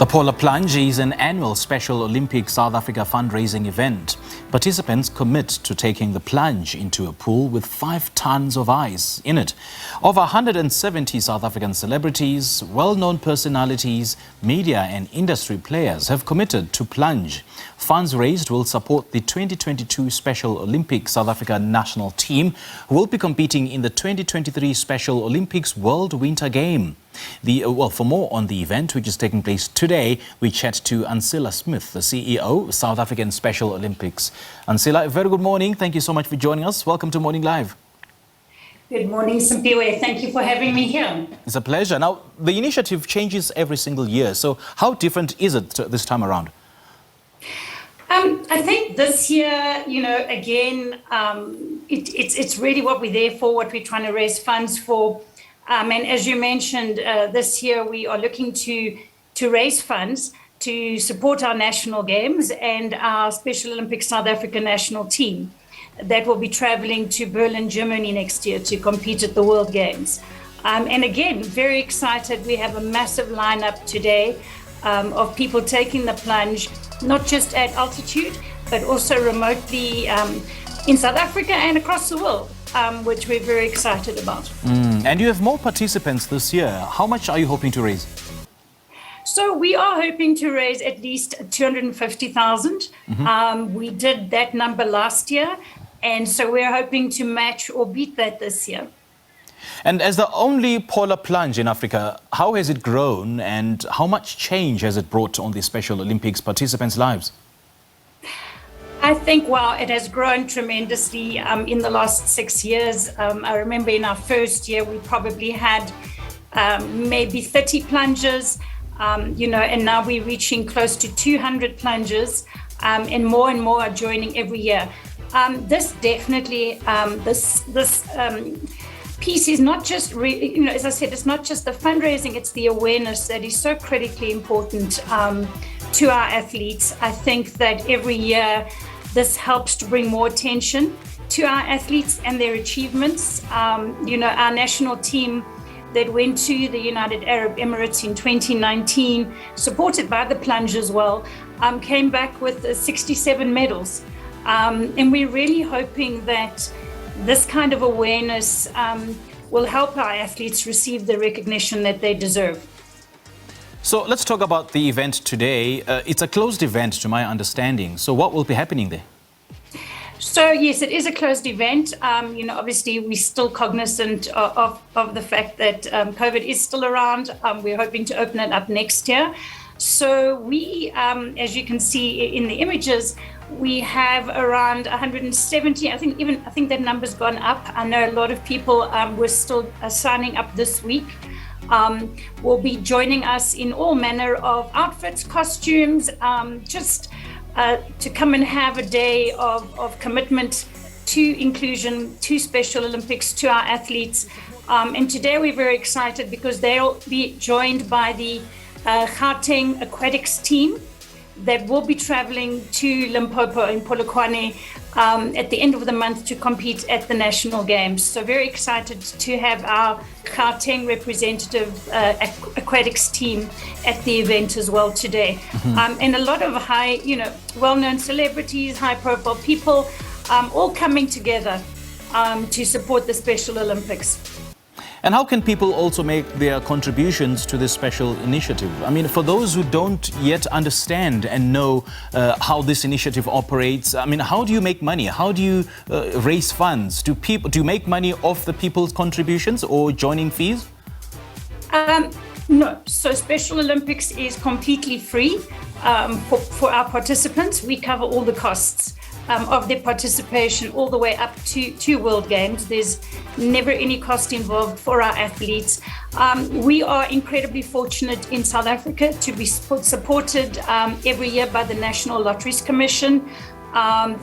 The Polar Plunge is an annual Special Olympics South Africa fundraising event. Participants commit to taking the plunge into a pool with 5 tons of ice in it. Over 170 South African celebrities, well-known personalities, media and industry players have committed to plunge. Funds raised will support the 2022 Special Olympics South Africa national team, who will be competing in the 2023 Special Olympics World Winter Game. For more on the event, which is taking place today, we chat to Ancilla Smith, the CEO, South African Special Olympics. Ancilla, very good morning. Thank you so much for joining us. Welcome to Morning Live. Good morning, Simpiwe. Thank you for having me here. It's a pleasure. Now, the initiative changes every single year. So how different is it this time around? I think this year, again, it's really what we're there for, what we're trying to raise funds for. And as you mentioned, this year we are looking to raise funds to support our national games and our Special Olympics South Africa national team that will be traveling to Berlin, Germany next year to compete at the World Games. And again, very excited. We have a massive lineup today of people taking the plunge, not just at altitude, but also remotely in South Africa and across the world. Which we're very excited about. And you have more participants this year. How much are you hoping to raise? So we are hoping to raise at least 250,000. We did that number last year, and so we're hoping to match or beat that this year. And as the only polar plunge in Africa, how has it grown and how much change has it brought on the Special Olympics participants' lives? I think, it has grown tremendously in the last 6 years. I remember in our first year, we probably had maybe 30 plungers, and now we're reaching close to 200 plungers, and more are joining every year. This definitely, this piece is not just, as I said, it's not just the fundraising, it's the awareness that is so critically important to our athletes. I think that every year, this helps to bring more attention to our athletes and their achievements. Our national team that went to the United Arab Emirates in 2019, supported by the plunge as well, came back with 67 medals. And we're really hoping that this kind of awareness will help our athletes receive the recognition that they deserve. So let's talk about the event today. It's a closed event to my understanding. So what will be happening there? So yes, it is a closed event. Obviously we're still cognizant of the fact that COVID is still around. We're hoping to open it up next year. So we, as you can see in the images, we have around 170. I think that number's gone up. I know a lot of people were still signing up this week. Will be joining us in all manner of outfits, costumes, to come and have a day of commitment to inclusion, to Special Olympics, to our athletes. And today we're very excited because they'll be joined by the Gauteng aquatics team that will be traveling to Limpopo in Polokwane at the end of the month to compete at the national games. So very excited to have our Gauteng representative aquatics team at the event as well today. And a lot of high, well-known celebrities, high-profile people, all coming together to support the Special Olympics. And how can people also make their contributions to this special initiative? I mean, for those who don't yet understand and know how this initiative operates, I mean, how do you make money? How do you raise funds? Do you make money off the people's contributions or joining fees? No. So Special Olympics is completely free for our participants. We cover all the costs of their participation all the way up to World Games. There's never any cost involved for our athletes. We are incredibly fortunate in South Africa to be supported every year by the National Lotteries Commission.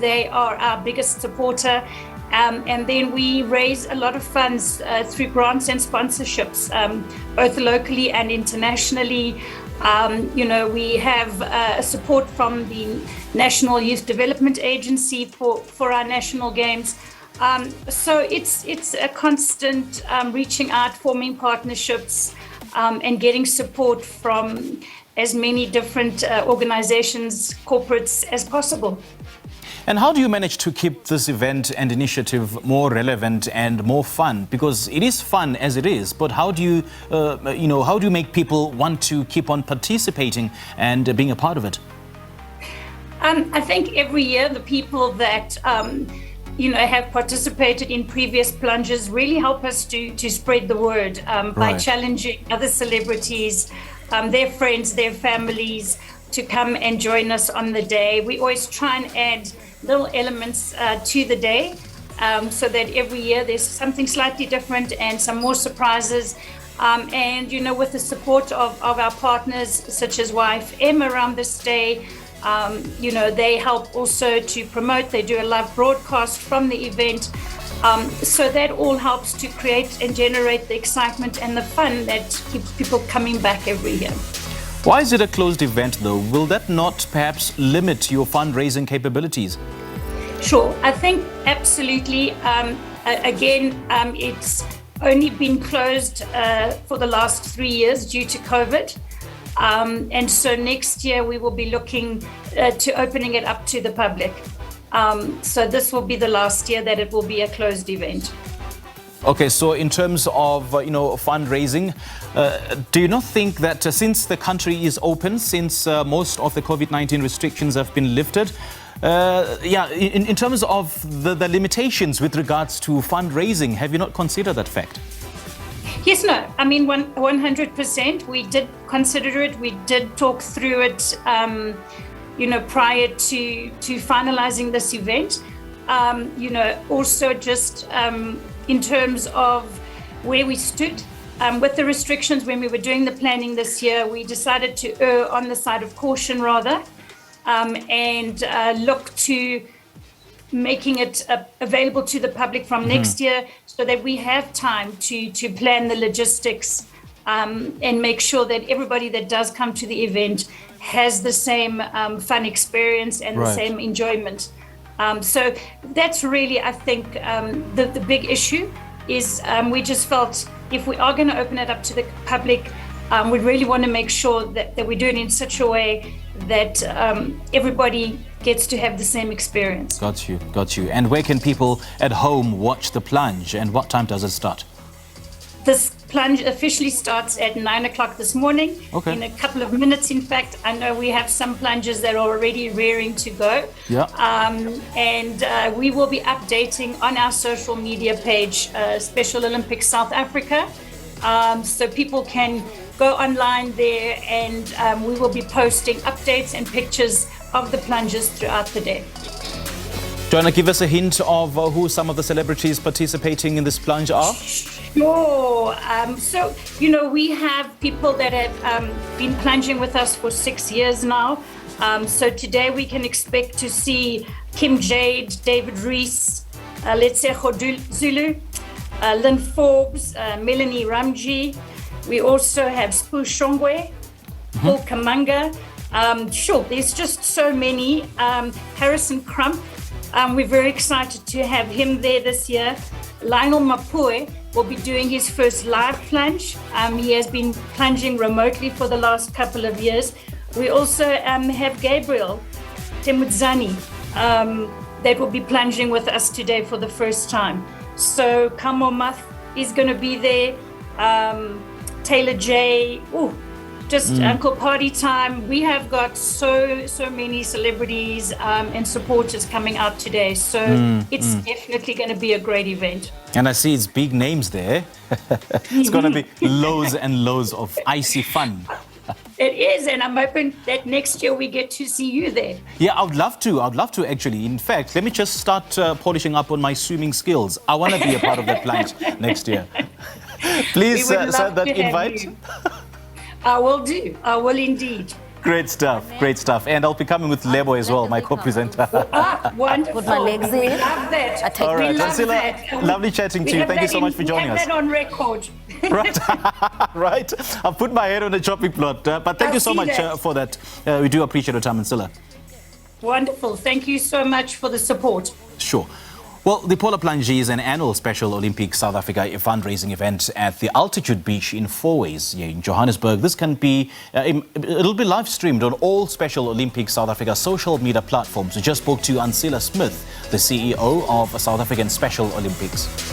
They are our biggest supporter. And then we raise a lot of funds through grants and sponsorships, both locally and internationally. We have support from the National Youth Development Agency for our national games. So it's a constant reaching out, forming partnerships, and getting support from as many different organizations, corporates as possible. And how do you manage to keep this event and initiative more relevant and more fun? Because it is fun as it is, but how do you, how do you make people want to keep on participating and being a part of it? I think every year the people that have participated in previous plunges really help us to spread the word by challenging other celebrities, their friends, their families to come and join us on the day. We always try and add little elements to the day so that every year there's something slightly different and some more surprises. And with the support of our partners such as YFM around this day, they help also to promote. They do a live broadcast from the event. So that all helps to create and generate the excitement and the fun that keeps people coming back every year. Why is it a closed event though? Will that not perhaps limit your fundraising capabilities? Sure, I think absolutely. It's only been closed for the last 3 years due to COVID. And so next year we will be looking to opening it up to the public. So this will be the last year that it will be a closed event. Okay, so in terms of fundraising, do you not think that since the country is open, since most of the COVID-19 restrictions have been lifted, in terms of the limitations with regards to fundraising, have you not considered that fact? Yes, no. I mean, 100%. We did consider it. We did talk through it, prior to finalizing this event. Also just in terms of where we stood with the restrictions when we were doing the planning this year, we decided to err on the side of caution rather, and look to making it available to the public from next year so that we have time to plan the logistics and make sure that everybody that does come to the event has the same fun experience and the same enjoyment. So that's really, I think, the big issue is we just felt if we are going to open it up to the public, we really want to make sure that we do it in such a way that everybody gets to have the same experience. Got you. And where can people at home watch the plunge and what time does it start? This plunge officially starts at 9 o'clock this morning. Okay. In a couple of minutes, in fact. I know we have some plungers that are already rearing to go. Yeah. And we will be updating on our social media page, Special Olympics South Africa. So people can go online there and we will be posting updates and pictures of the plungers throughout the day. Joanna, give us a hint of who some of the celebrities participating in this plunge are? Sure. So, we have people that have been plunging with us for 6 years now. So today we can expect to see Kim Jade, David Rees, let's say Zulu, Lynn Forbes, Melanie Ramji. We also have Spoo Shongwe, Paul Kamanga. Sure, there's just so many. Harrison Crump. We're very excited to have him there this year. Lionel Mapue will be doing his first live plunge. He has been plunging remotely for the last couple of years. We also have Gabriel Temudzani that will be plunging with us today for the first time. So Kamo Muth is going to be there. Taylor J. Uncle Party Time. We have got so many celebrities and supporters coming out today. So it's definitely going to be a great event. And I see it's big names there. It's going to be loads and loads of icy fun. It is, and I'm hoping that next year we get to see you there. Yeah, I would love to actually. In fact, let me just start polishing up on my swimming skills. I want to be a part of that plunge next year. Please send that invite. I will do. I will indeed. Great stuff. And I'll be coming with Lebo as well, my co-presenter. Wonderful. Put my legs in. We love that. All right, we love Ancilla, that. lovely chatting to you. Thank you so much for joining us. We have that on record. Right. I've put my head on the chopping block. But thank you so much for that. We do appreciate your time, Ancilla. Wonderful. Thank you so much for the support. Sure. Well, Well, the Polar Plunge is an annual Special Olympics South Africa fundraising event at the Altitude Beach in Fourways here in Johannesburg. This can be, it'll be live streamed on all Special Olympics South Africa social media platforms. We just spoke to Ancilla, the CEO of South African Special Olympics.